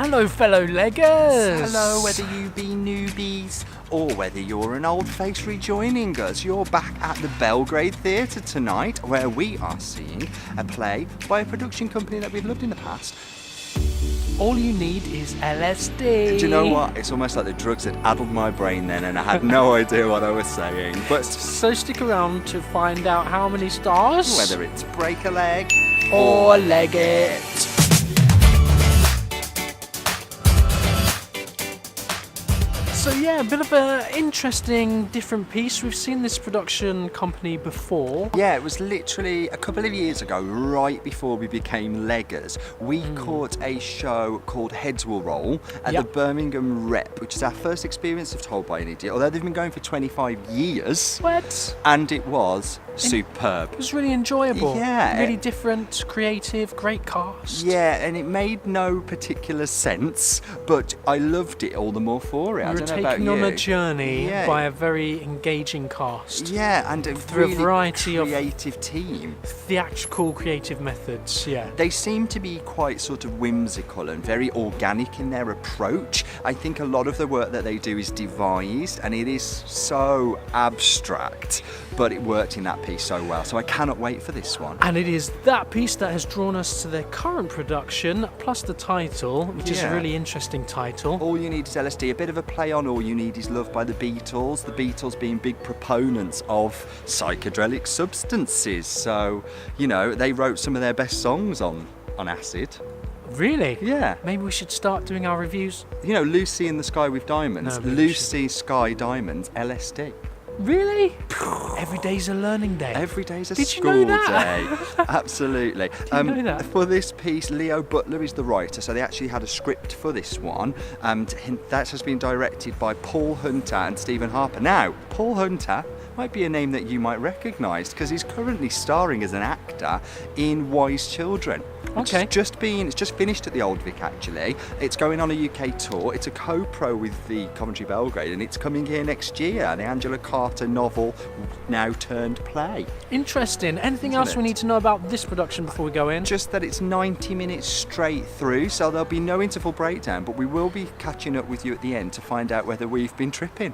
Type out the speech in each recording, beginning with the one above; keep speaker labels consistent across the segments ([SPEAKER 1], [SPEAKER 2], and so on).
[SPEAKER 1] Hello, fellow leggers!
[SPEAKER 2] Hello, whether you be newbies or whether you're an old face rejoining us, you're back at the Belgrade Theatre tonight, where we are seeing a play by a production company that we've loved in the past.
[SPEAKER 1] All you need is LSD.
[SPEAKER 2] Do you know what? It's almost like the drugs had addled my brain then and I had no idea what I was saying. But
[SPEAKER 1] so stick around to find out how many stars.
[SPEAKER 2] Whether it's break a leg
[SPEAKER 1] or leg it. So yeah, a bit of an interesting, different piece. We've seen this production company before.
[SPEAKER 2] Yeah, it was literally a couple of years ago, right before we became leggers. We caught a show called Heads Will Roll at the Birmingham Rep, which is our first experience of Told by an Idiot, although they've been going for 25 years.
[SPEAKER 1] What?
[SPEAKER 2] And it was superb.
[SPEAKER 1] It was really enjoyable.
[SPEAKER 2] Yeah.
[SPEAKER 1] Really different, creative, great cast.
[SPEAKER 2] Yeah, and it made no particular sense, but I loved it all the more for it.
[SPEAKER 1] We were taken on a journey by a very engaging cast.
[SPEAKER 2] Yeah, and
[SPEAKER 1] through
[SPEAKER 2] really
[SPEAKER 1] a variety of
[SPEAKER 2] creative team.
[SPEAKER 1] Theatrical creative methods, yeah.
[SPEAKER 2] They seem to be quite sort of whimsical and very organic in their approach. I think a lot of the work that they do is devised and it is so abstract, but it worked in that piece so well. So I cannot wait for this one.
[SPEAKER 1] And it is that piece that has drawn us to their current production, plus the title, which is a really interesting title.
[SPEAKER 2] All You Need Is LSD, a bit of a play on All You Need Is Love by the Beatles. The Beatles being big proponents of psychedelic substances. So, you know, they wrote some of their best songs on acid.
[SPEAKER 1] Really?
[SPEAKER 2] Yeah.
[SPEAKER 1] Maybe we should start doing our reviews.
[SPEAKER 2] You know, Lucy in the Sky with Diamonds.
[SPEAKER 1] No,
[SPEAKER 2] Lucy, Sky, Diamonds, LSD.
[SPEAKER 1] Really? Every day's a learning day.
[SPEAKER 2] Every day's a
[SPEAKER 1] Did
[SPEAKER 2] school
[SPEAKER 1] you know that?
[SPEAKER 2] day. Absolutely.
[SPEAKER 1] Did you know that?
[SPEAKER 2] For this piece, Leo Butler is the writer, so they actually had a script for this one. That has been directed by Paul Hunter and Stephen Harper. Now, Paul Hunter might be a name that you might recognise because he's currently starring as an actor in Wise Children.
[SPEAKER 1] Okay.
[SPEAKER 2] It's just finished at the Old Vic actually. It's going on a UK tour. It's a co-pro with the Coventry Belgrade and it's coming here next year. The Angela Carter novel now turned play.
[SPEAKER 1] Interesting. Anything else we need to know about this production before we go in?
[SPEAKER 2] Just that it's 90 minutes straight through, so there'll be no interval breakdown, but we will be catching up with you at the end to find out whether we've been tripping.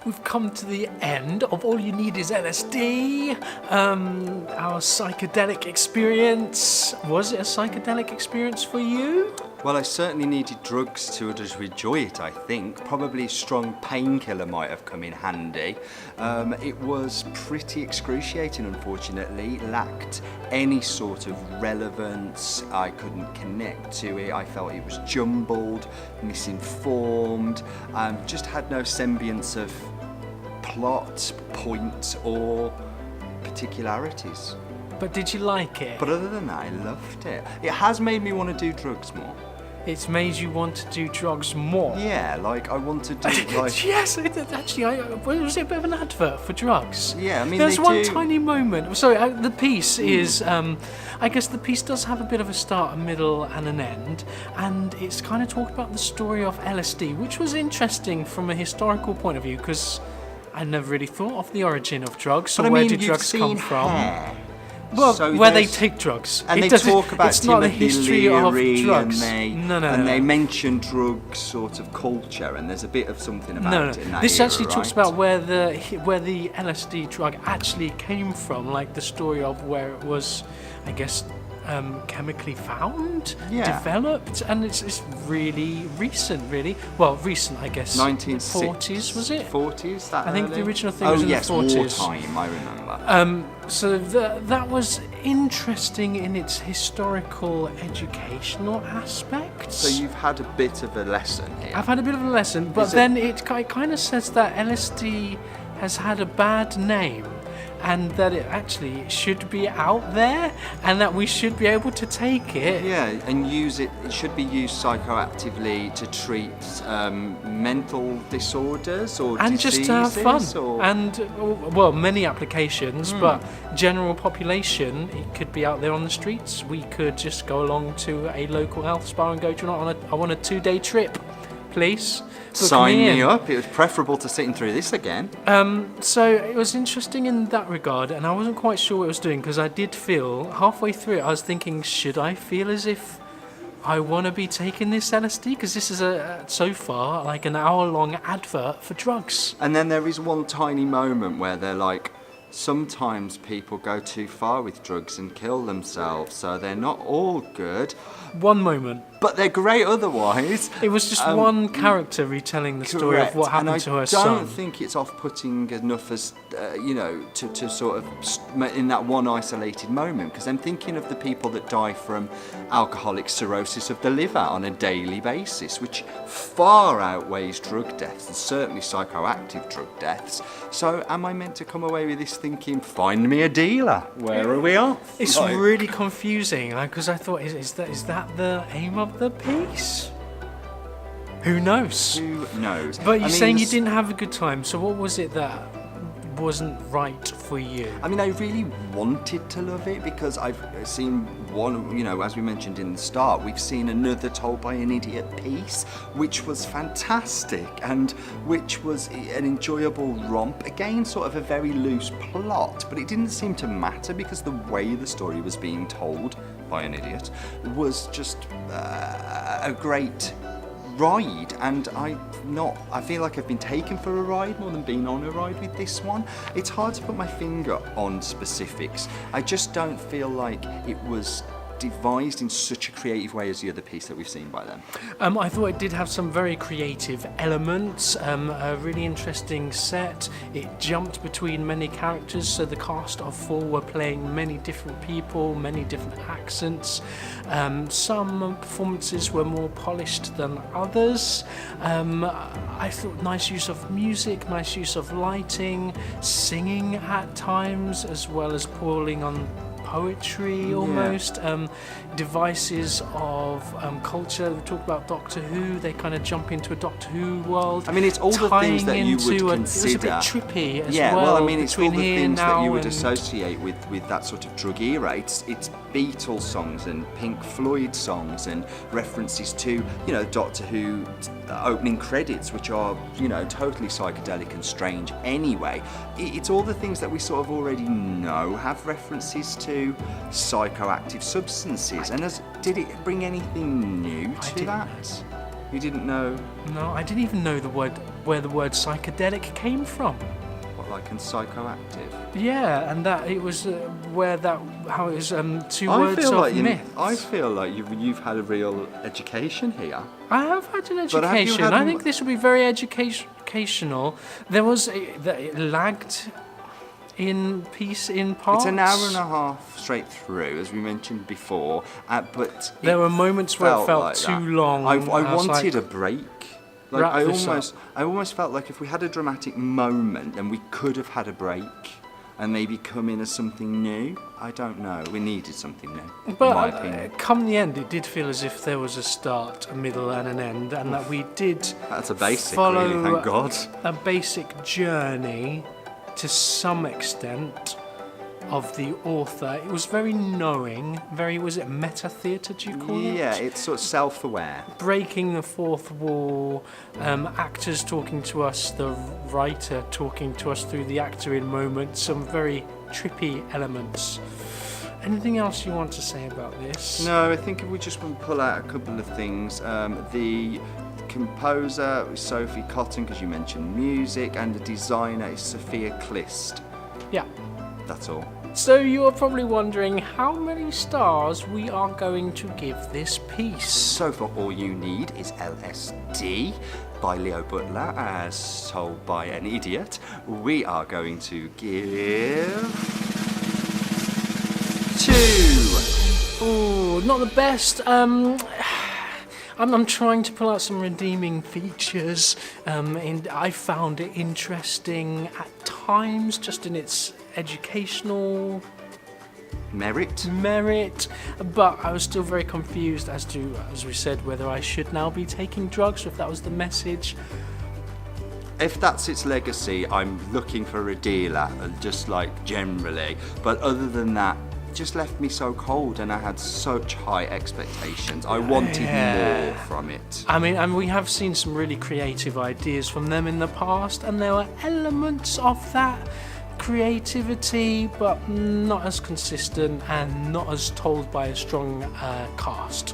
[SPEAKER 1] We've come to the end of All You Need Is LSD, our psychedelic experience. Was it a psychedelic experience for you?
[SPEAKER 2] Well, I certainly needed drugs to enjoy it, I think. Probably a strong painkiller might have come in handy. It was pretty excruciating, unfortunately. Lacked any sort of relevance. I couldn't connect to it. I felt it was jumbled, misinformed, just had no semblance of plot, point, or particularities.
[SPEAKER 1] But did you like it?
[SPEAKER 2] But other than that, I loved it. It has made me want to do drugs more.
[SPEAKER 1] It's made you want to do drugs more?
[SPEAKER 2] Yeah, like I want to do like...
[SPEAKER 1] Yes, actually, was it a bit of an advert for drugs?
[SPEAKER 2] Yeah, I mean
[SPEAKER 1] there's one tiny moment. Sorry, the piece is... I guess the piece does have a bit of a start, a middle and an end, and it's kind of talking about the story of LSD, which was interesting from a historical point of view, because I never really thought of the origin of drugs, or where did drugs come from.
[SPEAKER 2] Hair.
[SPEAKER 1] Well,
[SPEAKER 2] so
[SPEAKER 1] where they take drugs.
[SPEAKER 2] And they talk about
[SPEAKER 1] it's not the history of drugs.
[SPEAKER 2] And they mention drugs sort of culture, and there's a bit of something about it in that
[SPEAKER 1] This
[SPEAKER 2] era,
[SPEAKER 1] actually talks
[SPEAKER 2] right?
[SPEAKER 1] about where the LSD drug actually came from, like the story of where it was, I guess, chemically found, developed, and it's really recent, really. Well, recent, I guess.
[SPEAKER 2] 1940s,
[SPEAKER 1] was it?
[SPEAKER 2] 40s, that
[SPEAKER 1] I think
[SPEAKER 2] early?
[SPEAKER 1] the original thing was in the 40s.
[SPEAKER 2] wartime, I remember.
[SPEAKER 1] So that was interesting in its historical, educational aspect.
[SPEAKER 2] So you've had a bit of a lesson here.
[SPEAKER 1] I've had a bit of a lesson, but then it kind of says that LSD has had a bad name, and that it actually should be out there, and that we should be able to take it.
[SPEAKER 2] Yeah, and use it. It should be used psychoactively to treat mental disorders or
[SPEAKER 1] and
[SPEAKER 2] diseases,
[SPEAKER 1] just to have fun.
[SPEAKER 2] Or...
[SPEAKER 1] And well, many applications, but general population, it could be out there on the streets. We could just go along to a local health spa and go, do you know what, I want a 2-day trip, please.
[SPEAKER 2] Sign me up. It was preferable to sitting through this again.
[SPEAKER 1] So it was interesting in that regard, and I wasn't quite sure what it was doing, because I did feel halfway through it, I was thinking, should I feel as if I want to be taking this LSD because this is so far like an hour-long advert for drugs.
[SPEAKER 2] And then there is one tiny moment where they're like, sometimes people go too far with drugs and kill themselves, so they're not all good.
[SPEAKER 1] One moment.
[SPEAKER 2] But they're great otherwise.
[SPEAKER 1] It was just one character retelling the story of what happened to her son.
[SPEAKER 2] And I don't think it's off-putting enough as, to sort of, in that one isolated moment, because I'm thinking of the people that die from alcoholic cirrhosis of the liver on a daily basis, which far outweighs drug deaths, and certainly psychoactive drug deaths. So am I meant to come away with this thinking, find me a dealer? Where are we off?
[SPEAKER 1] It's really confusing, because I thought, is that the aim of the piece? Who knows?
[SPEAKER 2] Who knows?
[SPEAKER 1] But you're saying you didn't have a good time, so what was it that wasn't right for you?
[SPEAKER 2] I mean, I really wanted to love it because I've seen one, as we mentioned in the start, we've seen another told by an idiot piece, which was fantastic and which was an enjoyable romp. Again, sort of a very loose plot, but it didn't seem to matter because the way the story was being told by an idiot was just a great ride, and I feel like I've been taken for a ride more than been on a ride with this one. It's hard to put my finger on specifics. I just don't feel like it was devised in such a creative way as the other piece that we've seen by them.
[SPEAKER 1] I thought it did have some very creative elements, a really interesting set. It jumped between many characters, so the cast of 4 were playing many different people, many different accents. Some performances were more polished than others. I thought nice use of music, nice use of lighting, singing at times, as well as pulling on poetry almost. Devices of culture. We talk about Doctor Who, they kind of jump into a Doctor Who world.
[SPEAKER 2] I mean, it's all the things that you would consider.
[SPEAKER 1] It was a bit trippy as well.
[SPEAKER 2] Yeah, well, I mean, it's all the things that you would associate with that sort of drug era. It's Beatles songs and Pink Floyd songs and references to, Doctor Who opening credits, which are, totally psychedelic and strange anyway. It's all the things that we sort of already know have references to psychoactive substances. And did it bring anything new to that? You didn't know?
[SPEAKER 1] No, I didn't even know where the word psychedelic came from.
[SPEAKER 2] What, like in psychoactive?
[SPEAKER 1] Yeah, and that it was how it was 2 words of myths.
[SPEAKER 2] I feel like you've had a real education here.
[SPEAKER 1] I have had an education. I think this will be very educational. It lagged in parts.
[SPEAKER 2] It's an hour and a half straight through, as we mentioned before, but
[SPEAKER 1] there were moments where it felt too long.
[SPEAKER 2] I wanted a break. I almost felt like if we had a dramatic moment, then we could have had a break and maybe come in as something new. I don't know. We needed something new,
[SPEAKER 1] but
[SPEAKER 2] in my opinion.
[SPEAKER 1] Come the end, it did feel as if there was a start, a middle, and an end, and that we did.
[SPEAKER 2] That's a basic,
[SPEAKER 1] follow
[SPEAKER 2] really. Thank God.
[SPEAKER 1] A basic journey, to some extent, of the author. It was very knowing, was it meta theatre, do you call it?
[SPEAKER 2] Yeah, it's sort of self-aware.
[SPEAKER 1] Breaking the fourth wall, actors talking to us, the writer talking to us through the actor in moments, some very trippy elements. Anything else you want to say about this?
[SPEAKER 2] No, I think if we just want to pull out a couple of things. The composer is Sophie Cotton, because you mentioned music, and the designer is Sophia Clist.
[SPEAKER 1] Yeah.
[SPEAKER 2] That's all.
[SPEAKER 1] So you are probably wondering how many stars we are going to give this piece.
[SPEAKER 2] So far, all you need is LSD by Leo Butler, as told by an idiot. We are going to give 2.
[SPEAKER 1] Ooh, not the best. I'm trying to pull out some redeeming features. I found it interesting at times, just in its educational merit, but I was still very confused as to, as we said, whether I should now be taking drugs or if that was the message.
[SPEAKER 2] If that's its legacy, I'm looking for a dealer, just like generally, but other than that, it just left me so cold, and I had such high expectations. I wanted more from it.
[SPEAKER 1] I mean, and we have seen some really creative ideas from them in the past, and there were elements of that creativity, but not as consistent and not as told by a strong cast.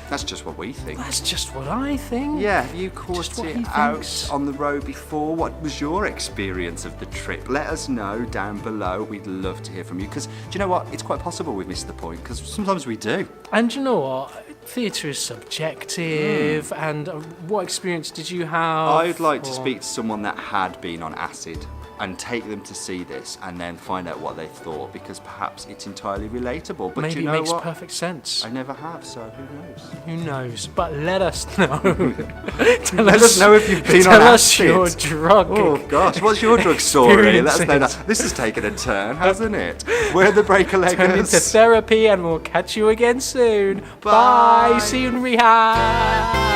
[SPEAKER 2] That's just what we think.
[SPEAKER 1] That's just what I think.
[SPEAKER 2] Yeah, have you
[SPEAKER 1] Just
[SPEAKER 2] caught
[SPEAKER 1] what
[SPEAKER 2] it
[SPEAKER 1] he
[SPEAKER 2] out
[SPEAKER 1] thinks.
[SPEAKER 2] on the road before? What was your experience of the trip? Let us know down below. We'd love to hear from you, because do you know what? It's quite possible we've missed the point, because sometimes we do.
[SPEAKER 1] And you know what? Theatre is subjective, and what experience did you have?
[SPEAKER 2] I'd like to
[SPEAKER 1] or-
[SPEAKER 2] speak to someone that had been on acid and take them to see this and then find out what they thought, because perhaps it's entirely relatable. But
[SPEAKER 1] Maybe
[SPEAKER 2] you know
[SPEAKER 1] it makes
[SPEAKER 2] what?
[SPEAKER 1] perfect sense.
[SPEAKER 2] I never have, so who knows?
[SPEAKER 1] Who knows? But let us know.
[SPEAKER 2] Let us know if you've been
[SPEAKER 1] tell
[SPEAKER 2] on
[SPEAKER 1] us
[SPEAKER 2] acid.
[SPEAKER 1] your drug.
[SPEAKER 2] Oh gosh, what's your drug story? Let us know that.
[SPEAKER 1] experiences.
[SPEAKER 2] This has taken a turn, hasn't it? We're the Breaker
[SPEAKER 1] Turn into
[SPEAKER 2] Leggers.
[SPEAKER 1] therapy, and we'll catch you again soon.
[SPEAKER 2] Bye.
[SPEAKER 1] Bye. See you in rehab.